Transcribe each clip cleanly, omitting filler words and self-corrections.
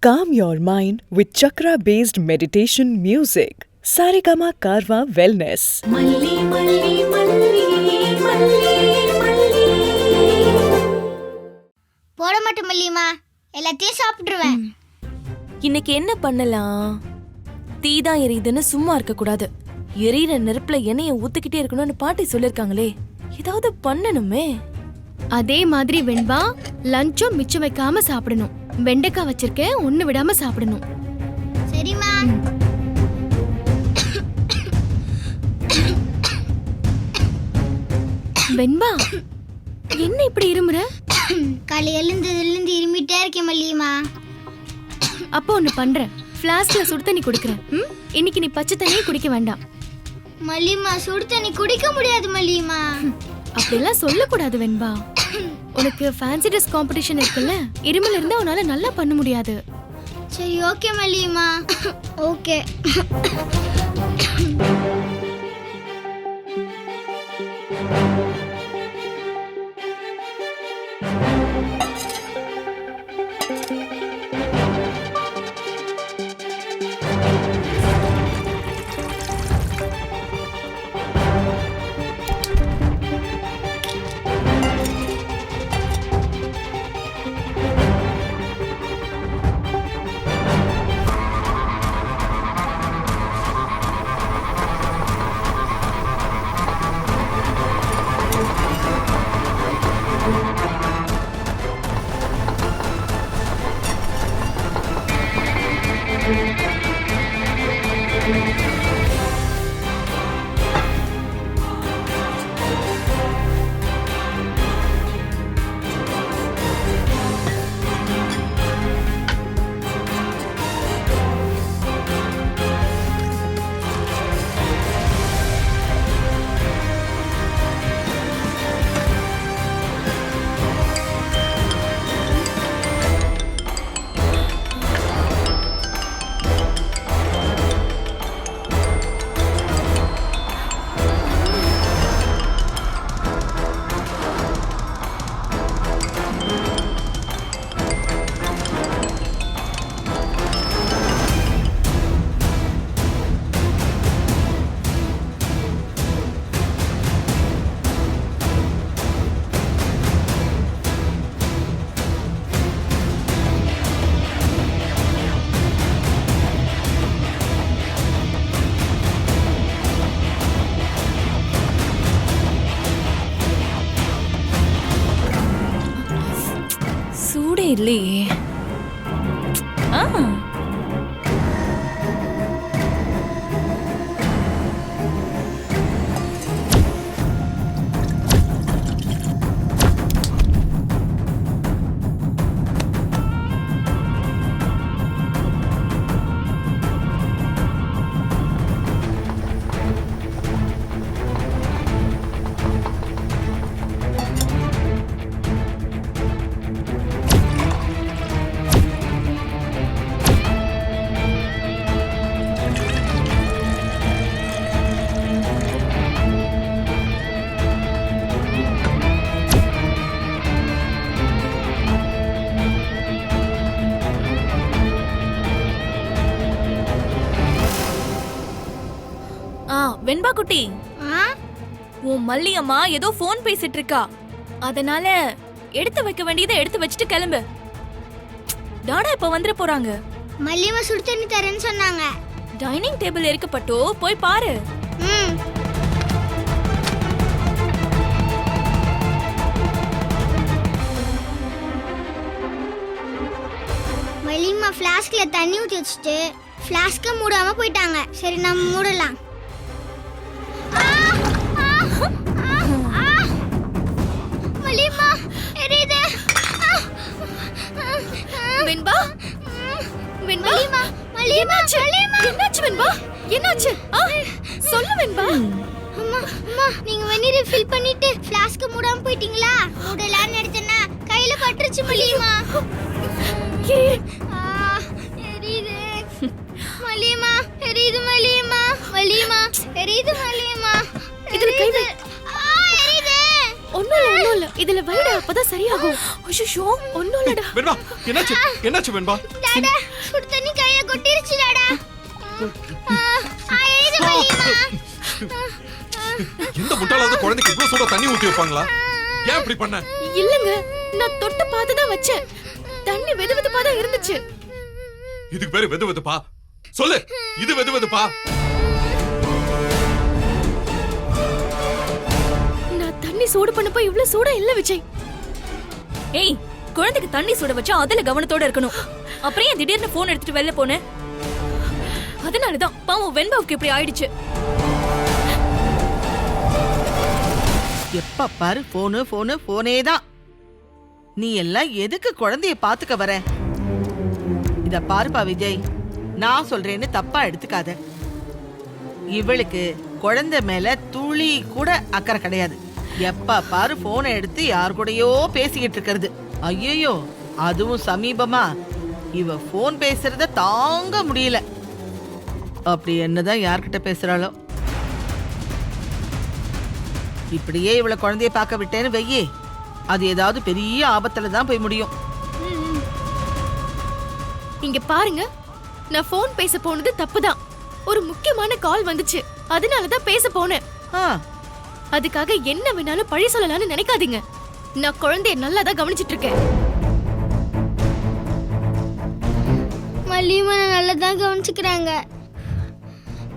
Calm your mind with chakra-based meditation music. Saregama Karwa Wellness. மல்லி மல்லி மல்லி மல்லி மல்லி போட மாட்டேன் மல்லிமா, எல்லாத்தையும் சாப்பிட்டுருவேன். இன்னைக்கு என்ன பண்ணலாம்? தீ தான் எரியுதுன்னு சும்மா இருக்க கூடாது. எரியிற நெருப்புல எண்ணெயை ஊத்திக்கிட்டே இருக்கணும்னு பாட்டி சொல்லிருக்காங்களே, ஏதாவது பண்ணணுமே. அதே மாதிரி வெண்பா லஞ்சும் மிச்சம் வைக்காம சாப்பிடணும். வெண்டைக்காய் வச்சிருக்கேன், ஒண்ணு விடாம சாப்பிடணும். சரிம்மா. வெண்பா என்ன இப்படி இருமுற? காலை எழுந்ததுலேருந்து இருமிட்டே இருக்கேன் மல்லிமா. அப்போ ஒண்ணு பண்றேன், ஃப்ளாஸ்க்ல சுடு தண்ணி குடிக்கிறேன். இன்னைக்கு நீ பச்சை தண்ணியே குடிக்க வேண்டாம். மல்லிமா, சுடு தண்ணி குடிக்க முடியாது மல்லிமா. அப்படிலாம் சொல்லக்கூடாது வெண்பா. உனக்கு ஃபேன்சி ட்ரெஸ் காம்படிஷன் இருக்குல்ல, இருமல் இருந்தா உன்னால நல்லா பண்ண முடியாது. சரி, ஓகே மல்லிமா, ஓகே. சூடே இல்லையே. வெண்பா குட்டி, உன் மல்லி அம்மா ஏதோ போன் பேசிட்டு இருக்கா. அதனால எடுத்து வைக்க வேண்டியதை எடுத்து வச்சுட்டு கிளம்பு. டாடா இப்ப வந்துட போறாங்க. மல்லிமா சுடு தண்ணி தரேன்னு சொன்னாங்க. டைனிங் டேபிள் இருக்கப்பட்டோ, போய் பாரு. மல்லிமா ஃப்ளாஸ்க்ல தண்ணி ஊற்றி வச்சுட்டு ஃப்ளாஸ்க்கை மூடாம போயிட்டாங்க. சரி, நம்ம மூடலாம். மல்லிமா எரியுது. வெண்பா வெண்பா என்னாச்சு வெண்பா? என்னாச்சு? சொல்லு வெண்பா. அம்மா, அம்மா, நீங்க வெந்நீர் ஃபில் பண்ணிட்டு ஃப்ளாஸ்க் மூடாம போயிட்டீங்களா? மூடலான்னு எடுத்தேன்னா கையில பட்டுருச்சு மல்லிமா. எரியுது மல்லிமா, எரியுது மல்லிமா, மல்லிமா எரியுது மல்லிமா. இதுல கை வை. எரியுது. ஒண்ணும் இல்ல. இதுல வைடா அப்பதான் சரியாகும். ஐயோ ஒண்ணும் இல்லடா. வெண்பா என்னாச்சு என்னாச்சு வெண்பா? டாடா சுடு தண்ணி கையில கொட்டிருச்சு டாடா. எழுது மல்லிமா. எந்த முட்டாளாவது குழந்தைக்கு இவ்வளவு சூடா தண்ணி ஊத்தி வைப்பாங்களா? ஏன் இப்படி பண்ண? இல்லங்க, நான் தொட்டு பார்த்து தான் வச்சேன். தண்ணி வெதுவெதுப்பா தான் இருந்துச்சு. இதுக்கு பேரு வெதுவெதுப்பா? சொல்லு, இது வெதுவெதுப்பா? நான் தண்ணி சூடு பண்ணப்போ இவ்ளோ சூடா இல்ல விஜய். ஏய், குழந்தைக்கு தண்ணி சுட வச்சா அதுல கவனத்தோட இருக்கணும். அப்புறம் ஏன் திடீர்னு போன் எடுத்துட்டு வெளில போன? அதனாலதான் பாவம் வெண்பாவுக்கு இப்படி ஆயிடுச்சு. எப்ப பாரு போனே தான். நீ எல்லாம் எதுக்கு குழந்தைய பாத்துக்க வர? இத பாருப்பா விஜய், நான் சொல்றேன்னு தப்பா எடுத்துக்காத. இவளுக்கு குழந்தை மேல துளி கூட அக்கறை கிடையாது. எப்ப பாரு போனை எடுத்து யார் கூடயோ பேசிக்கிட்டு இருக்கிறது. ஐயோ, அதுவும் சமீபமா இவ போன் பேசுறத தாங்க முடியல. அப்படி என்னதான் யார்கிட்ட பேசுறாளோ. இப்படியே இவளை குழந்தைய பார்க்க விட்டேன்னு வெய்யே, அது ஏதாவது பெரிய ஆபத்துல தான் போய் முடியும். இங்க பாருங்க, நான் போன் பேச போனது தப்புதான். ஒரு முக்கியமான கால் வந்துச்சு, அதனாலதான் பேச போனேன். ஆ, அதுக்காக என்ன வேணாலும் பழி சொல்லலாம்னு நினைக்காதீங்க. நான் குழந்தைய நல்லா தான் கவனிச்சிட்டு இருக்கேன். மல்லிமா நல்லா தான் கவனிச்சுக்கிறாங்க.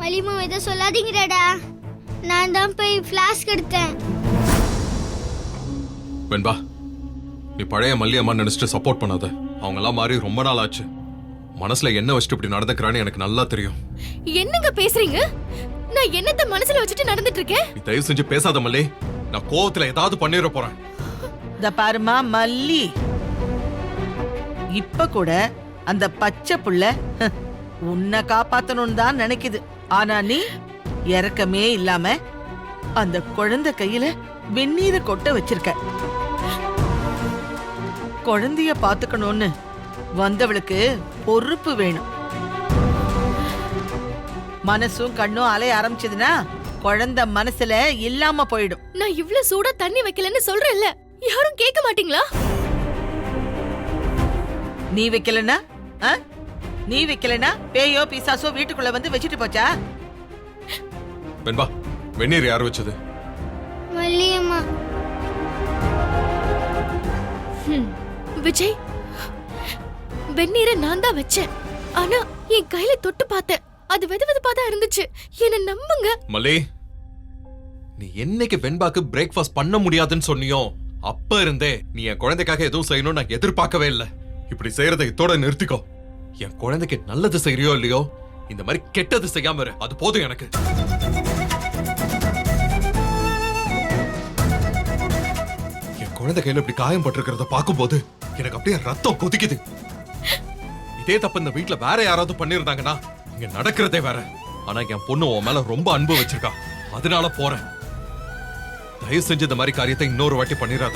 மல்லிமா எதை சொல்லாதீங்கடா. நான் தான் போய் ஃப்ளாஸ்க் எடுத்தேன். வெண்பா, நீ பழைய மல்லியம்மா நினைச்சிட்டு சப்போர்ட் பண்ணாத. அவங்க எல்லாம் மாறி ரொம்ப நாள் ஆச்சு. மனசுல என்ன வச்சுட்டு இப்படி நடந்துக்கிறான்னு எனக்கு நல்லா தெரியும். என்னங்க பேசுறீங்க? நான் என்னத்த மனசுல வச்சுட்டு நடந்துட்டு இருக்கேன்? நீ தயவு செஞ்சு பேசாத மல்லி. நான் கோவத்துல ஏதாவது பண்ணிட போறேன். இத பாருமா மல்லி, இப்ப கூட அந்த பச்சை புள்ள உன்னை காப்பாத்தணும்னு தான் நினைக்குது. ஆனா நீ இறக்கமே இல்லாம அந்த குழந்தை கையில வெந்நீரை கொட்ட வச்சிருக்க. குழந்தைய பாத்துக்கணும்னு வந்தவளுக்கு பொறுப்பு வேணும். மனசும் கண்ணும் அலைய ஆரம்பிச்சதுன்னா குழந்தை மனசுல இல்லாம போயிடும். நான் இவ்ளோ சூடா தண்ணி வைக்கலன்னு சொல்றேன்ல, யாரும் கேட்க மாட்டீங்களா? நீ வைக்கலனா நீ வைக்கலனா பேயோ பிசாசோ வீட்டுக்குள்ள வந்து வச்சிட்டு போச்சா? வெண்பா, வெந்நீர் யார் வச்சது? மல்லியம்மா. விஜய், வெந்நீரை நான் தான் வச்சேன். ஆனா என் கையில தொட்டு பார்த்தேன், அது வெதுவெதுப்பா தான் இருந்துச்சு. என்ன நம்புங்க. மல்லி, நீ என்னைக்கு வெண்பாக்கு பிரேக்ஃபாஸ்ட் பண்ண முடியாதுன்னு சொன்னியோ அப்ப இருந்தே நீ என் குழந்தைக்காக எதுவும் செய்யணும்னு நான் எதிர்பார்க்கவே இல்லை. இப்படி செய்யறதை இதோட நிறுத்திக்கோ. என் குழந்தைக்கு நல்லது செய்யறியோ இல்லையோ, இந்த மாதிரி கெட்டது செய்யாம இரு. அது போதும் எனக்கு. என் குழந்தை கையில இப்படி காயம் பட்டிருக்கிறத பார்க்கும்போது எனக்கு அப்படியே ரத்தம் கொதிக்குது. இதே தப்பு இந்த வீட்டுல வேற யாராவது பண்ணிருந்தாங்கன்னா இங்க நடக்கிறதே வேற. ஆனா என் பொண்ணு உன் மேல ரொம்ப அன்பு வச்சிருக்கா, அதனால போறேன். தயவு செஞ்சு இந்த மாதிரி காரியத்தை இன்னொரு வாட்டி பண்ணிடாத.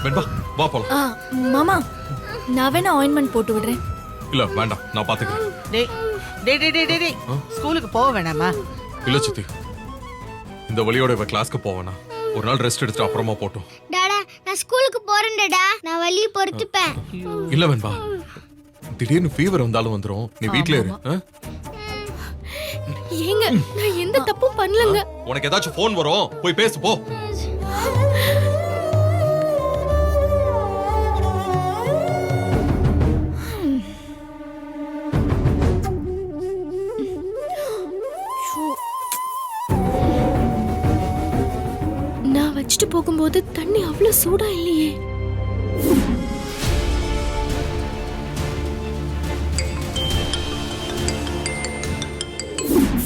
வெண்பா, வா போலாம். மாமா, நான் வேணா ஆயின்மெண்ட் போட்டு விடுறேன். இல்ல வேண்டாம், நான் பாத்துக்கிறேன். டேய் டேய் டேய் டேய் டேய், ஸ்கூலுக்கு போக வேணாமா? இல்ல சித்தி, இந்த வழியோட இவ கிளாஸ்க்கு போவேனா. ஒரு நாள் ரெஸ்ட் எடுத்துட்டு அப்புறமா போட்டோம். டாடா, நான் ஸ்கூலுக்கு போறேன்டா. நான் வலியை பொறுத்துப்பேன். இல்ல வெண்பா, திடீர்னு ஃபீவர் வந்தாலும் வந்துரும். நீ வீட்ல இரு. ஏங்க, நான் எந்த தப்பும் பண்ணலங்க. உனக்கு ஏதாச்சும் போன் வரும், போய் பேசு போ. நான் வச்சுட்டு போகும்போது தண்ணி அவ்வளவு சூடா இல்லையே.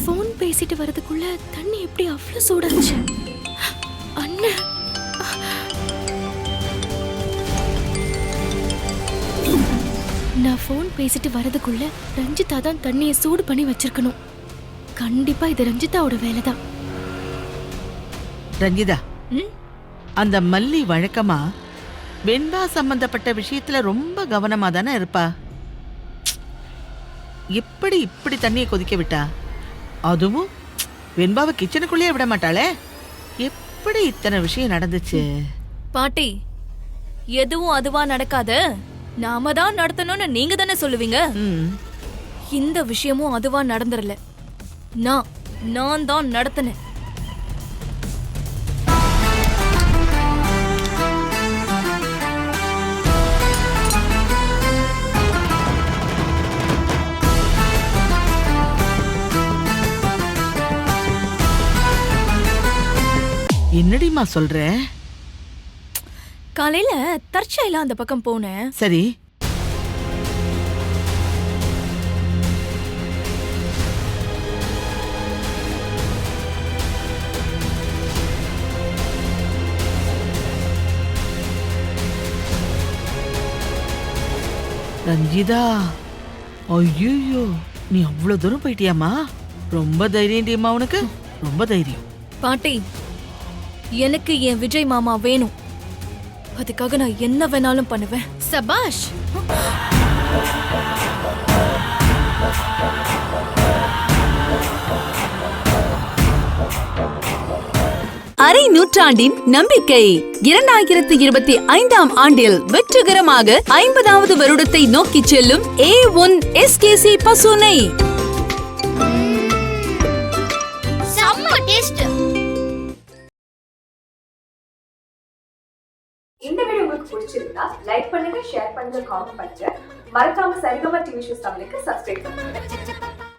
போன் பேசிட்டு வரதுக்குள்ள தண்ணி எப்படி அவ்வளவு சூடாச்சு? அண்ணன், நான் போன் பேசிட்டு வரதுக்குள்ள ரஞ்சிதா தான் தண்ணியை சூடு பண்ணி வச்சிருக்கணும். கண்டிப்பா இது ரஞ்சிதாவோட வேலைதான். ரஞ்சிதா, அந்த மல்லி வழக்கமா வெண்பா சம்பந்தப்பட்ட விஷயத்துல ரொம்ப கவனமா தானே இருப்பா. எப்படி இப்படி தண்ணியை கொதிக்க விட்டா? அதுவும் வெண்பாவை கிச்சனுக்குள்ளேயே விட மாட்டாளே. எப்படி இத்தனை விஷயம் நடந்துச்சு? பாட்டி எதுவும் அதுவா நடக்காத, நாம தான் நடத்தணும்னு நீங்க தானே சொல்லுவீங்க. ம், இந்த விஷயமும் அதுவா நடந்துறல, நான் தான் நடத்தினேன். என்னடிம்மா சொல்ற? காலையில தற்செயலா அந்த பக்கம் போனேன். சரி, ரஞ்சிதா, ஐயோ, நீ அவ்வளவு தூரம் போயிட்டியாமா? ரொம்ப தைரியம்டியம்மா உனக்கு, ரொம்ப தைரியம். பாட்டி, எனக்கு என் விஜய் மாமா வேணும். அதுக்காக நான் என்ன வேணாலும் பண்ணுவேன். சபாஷ். அரை நூற்றாண்டின் நம்பிக்கை 2025ஆம் ஆண்டில் வெற்றிகரமாக 50வது வருடத்தை நோக்கி செல்லும் A1 SKC பசுனை. செம்ம டேஸ்ட். இந்த வீடியோ உங்களுக்கு பிடிச்சிருந்தா லைக் பண்ணுங்க, ஷேர் பண்ணுங்க, காமெண்ட் பண்ணுங்க. மறக்காம சரிகமா டிவி ஷோஸ் தமிழுக்கு சப்ஸ்கிரைப் பண்ணுங்க.